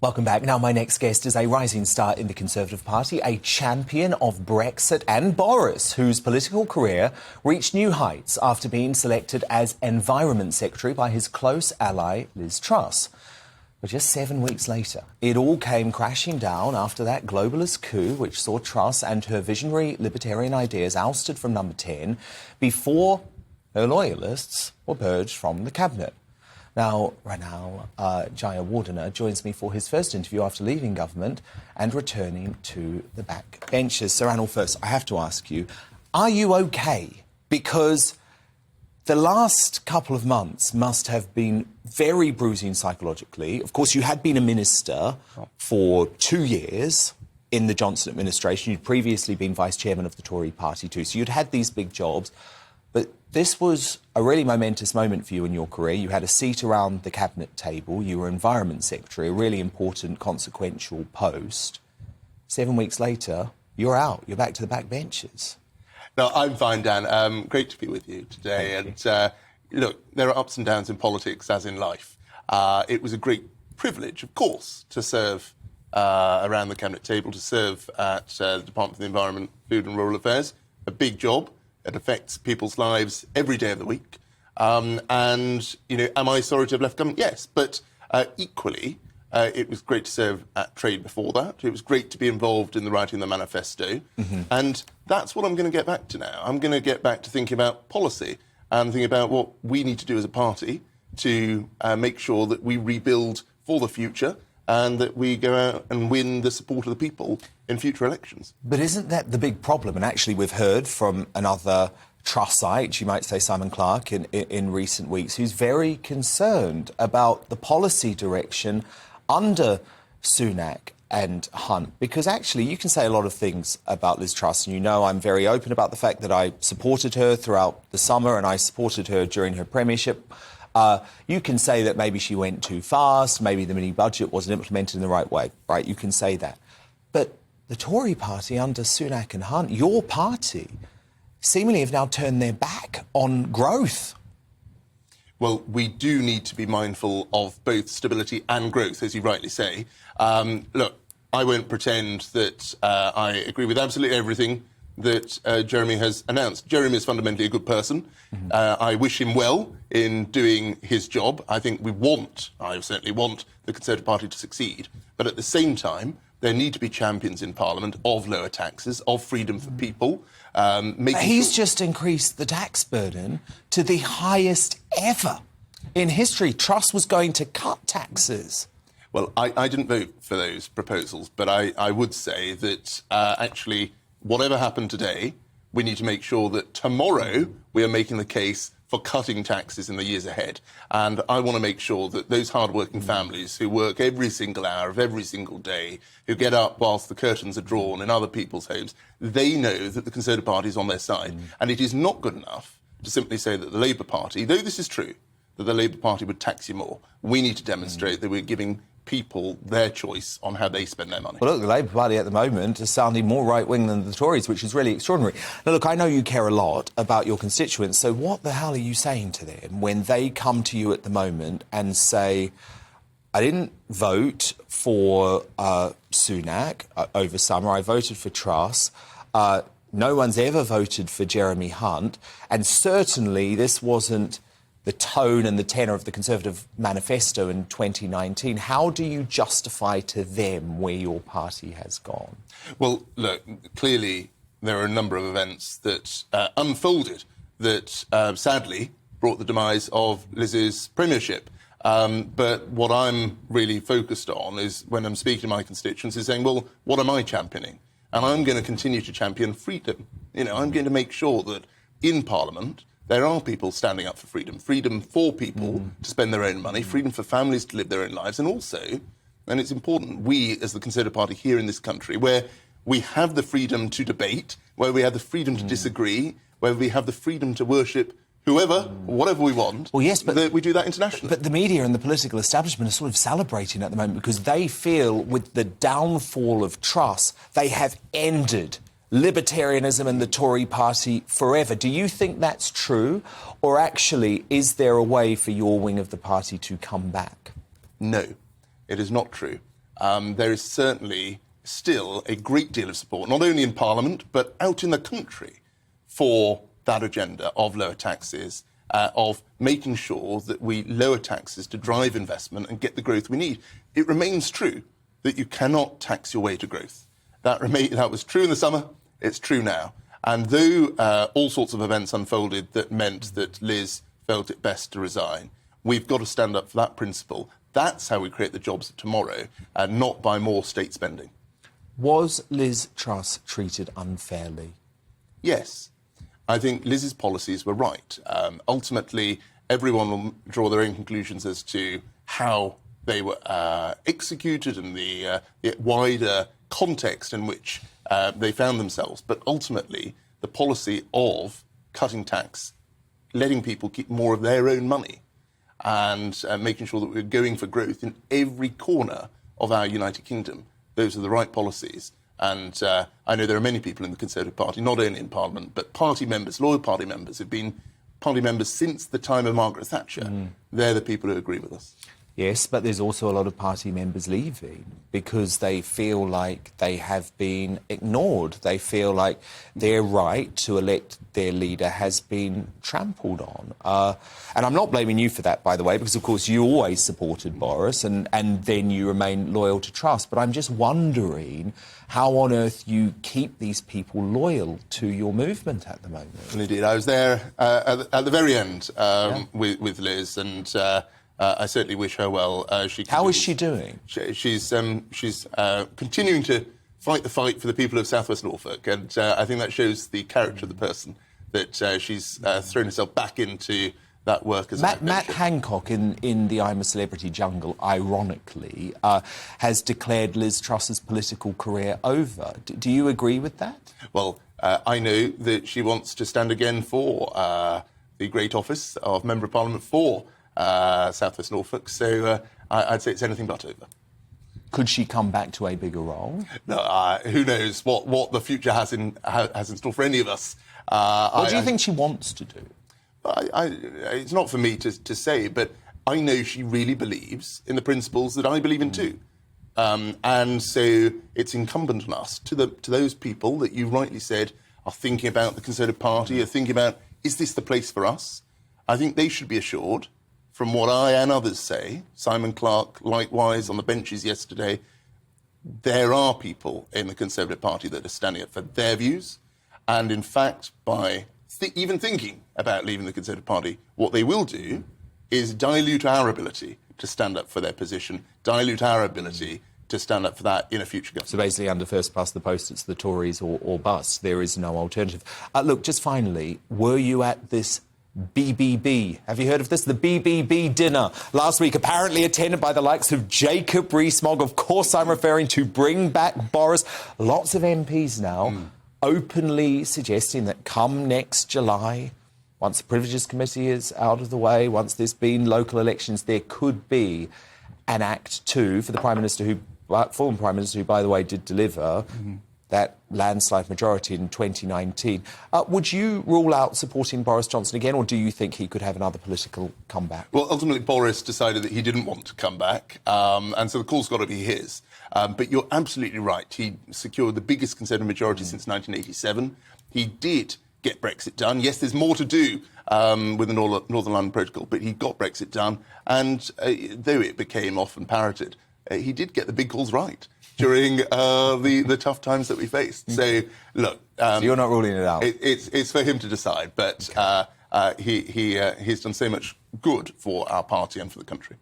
Welcome back. Now, my next guest is a rising star in the Conservative Party, a champion of Brexit and Boris, whose political career reached new heights after being selected as Environment Secretary by his close ally, Liz Truss. But just 7 weeks later, it all came crashing down after that globalist coup, which saw Truss and her visionary libertarian ideas ousted from number 10 before her loyalists were purged from the cabinet. Now, Ranil Jayawardena joins me for his first interview after leaving government and returning to the back benches. So, Ranil, first, I have to ask you, are you OK? Because the last couple of months must have been very bruising psychologically. Of course, you had been a minister for 2 years in the Johnson administration. You'd previously been vice-chairman of the Tory party too. So you'd had these big jobs. But this was a really momentous moment for you in your career. You had a seat around the cabinet table. You were Environment Secretary, a really important, consequential post. 7 weeks later, you're out. You're back to the back benches. No, I'm fine, Dan. Great to be with you today. And look, there are ups and downs in politics, as in life. It was a great privilege, of course, to serve around the cabinet table, to serve at the Department for the Environment, Food and Rural Affairs. A big job. It affects people's lives every day of the week. And, you know, am I sorry to have left government? Yes. But equally, it was great to serve at Trade before that. It was great to be involved in the writing of the manifesto. Mm-hmm. And that's what I'm going to get back to now. I'm going to get back to thinking about policy and thinking about what we need to do as a party to make sure that we rebuild for the future and that we go out and win the support of the people in future elections. But isn't that the big problem? And actually, we've heard from another Trussite, you might say Simon Clarke, in recent weeks, who's very concerned about the policy direction under Sunak and Hunt. Because actually, you can say a lot of things about Liz Truss, and you know I'm very open about the fact that I supported her throughout the summer and I supported her during her premiership. You can say that maybe she went too fast, maybe the mini-budget wasn't implemented in the right way, right? You can say that. But the Tory party under Sunak and Hunt, your party, seemingly have now turned their back on growth. Well, we do need to be mindful of both stability and growth, as you rightly say. Look, I won't pretend that I agree with absolutely everything that Jeremy has announced. Jeremy is fundamentally a good person. Mm-hmm. I wish him well in doing his job. I think I certainly want the Conservative Party to succeed. But at the same time, there need to be champions in Parliament of lower taxes, of freedom for people. He's just increased the tax burden to the highest ever in history. Truss was going to cut taxes. Well, I didn't vote for those proposals, but I would say that actually, whatever happened today, we need to make sure that tomorrow we are making the case for cutting taxes in the years ahead. And I want to make sure that those hard-working families who work every single hour of every single day, who get up whilst the curtains are drawn in other people's homes, they know that the Conservative Party is on their side. And it is not good enough to simply say that the Labour Party, though this is true, that the Labour Party would tax you more. We need to demonstrate that we're giving people their choice on how they spend their money. Well, look, the Labour Party at the moment is sounding more right-wing than the Tories, which is really extraordinary. Now, look, I know you care a lot about your constituents, so what the hell are you saying to them when they come to you at the moment and say, I didn't vote for Sunak over summer, I voted for Truss, no one's ever voted for Jeremy Hunt, and certainly this wasn't the tone and the tenor of the Conservative manifesto in 2019. How do you justify to them where your party has gone? Well, look, clearly there are a number of events that unfolded that sadly brought the demise of Liz's premiership. But what I'm really focused on is, when I'm speaking to my constituents, is saying, well, what am I championing? And I'm going to continue to champion freedom. You know, I'm going to make sure that in Parliament there are people standing up for freedom. Freedom for people to spend their own money, freedom for families to live their own lives, and also, and it's important, we as the Conservative Party here in this country, where we have the freedom to debate, where we have the freedom to disagree, where we have the freedom to worship whoever, whatever we want, well, yes, but we do that internationally. But the media and the political establishment are sort of celebrating at the moment because they feel with the downfall of Truss, they have ended libertarianism and the Tory party forever. Do you think that's true? Or actually, is there a way for your wing of the party to come back? No, it is not true. there is certainly still a great deal of support, not only in Parliament, but out in the country, for that agenda of lower taxes, of making sure that we lower taxes to drive investment and get the growth we need. It remains true that you cannot tax your way to growth. That was true in the summer, it's true now. And though all sorts of events unfolded that meant that Liz felt it best to resign, we've got to stand up for that principle. That's how we create the jobs of tomorrow, not by more state spending. Was Liz Truss treated unfairly? Yes. I think Liz's policies were right. Ultimately, everyone will draw their own conclusions as to how they were executed and the wider context in which they found themselves. But ultimately, the policy of cutting tax, letting people keep more of their own money, and making sure that we're going for growth in every corner of our United Kingdom, those are the right policies. And I know there are many people in the Conservative Party, not only in Parliament, but party members, loyal party members, who've been party members since the time of Margaret Thatcher. They're the people who agree with us. Yes, but there's also a lot of party members leaving because they feel like they have been ignored. They feel like their right to elect their leader has been trampled on. And I'm not blaming you for that, by the way, because, of course, you always supported Boris and then you remain loyal to Truss. But I'm just wondering how on earth you keep these people loyal to your movement at the moment. Well, indeed, I was there at the very end with Liz, and I certainly wish her well. How is she doing? She's continuing to fight the fight for the people of South West Norfolk, and I think that shows the character of the person, that she's thrown herself back into that work as Matt Hancock in the I'm a Celebrity jungle, ironically, has declared Liz Truss's political career over. Do you agree with that? Well, I know that she wants to stand again for the great office of Member of Parliament for South West Norfolk, so I'd say it's anything but over. Could she come back to a bigger role? No, who knows what the future has in store for any of us. What do you think she wants to do? It's not for me to say, but I know she really believes in the principles that I believe in too. And so it's incumbent on us, to those people that you rightly said are thinking about the Conservative Party, are thinking about, is this the place for us? I think they should be assured, from what I and others say, Simon Clarke likewise on the benches yesterday, there are people in the Conservative Party that are standing up for their views. And in fact, by even thinking about leaving the Conservative Party, what they will do is dilute our ability to stand up for their position, dilute our ability to stand up for that in a future government. So basically, under first past the post, it's the Tories or bust. There is no alternative. Look, just finally, were you at this BBB? Have you heard of this? The BBB dinner last week, apparently attended by the likes of Jacob Rees-Mogg. Of course, I'm referring to Bring Back Boris. Lots of MPs now openly suggesting that come next July, once the Privileges Committee is out of the way, once there's been local elections, there could be an Act 2 for the Prime Minister, former Prime Minister, who, by the way, did deliver that landslide majority in 2019. Would you rule out supporting Boris Johnson again, or do you think he could have another political comeback? Well, ultimately, Boris decided that he didn't want to come back, and so the call's got to be his. But you're absolutely right. He secured the biggest Conservative majority since 1987. He did get Brexit done. Yes, there's more to do with the Northern Ireland Protocol, but he got Brexit done, and though it became often parroted, he did get the big calls right during the tough times that we faced. So, look... so you're not ruling it out? It's for him to decide, but he's done so much good for our party and for the country.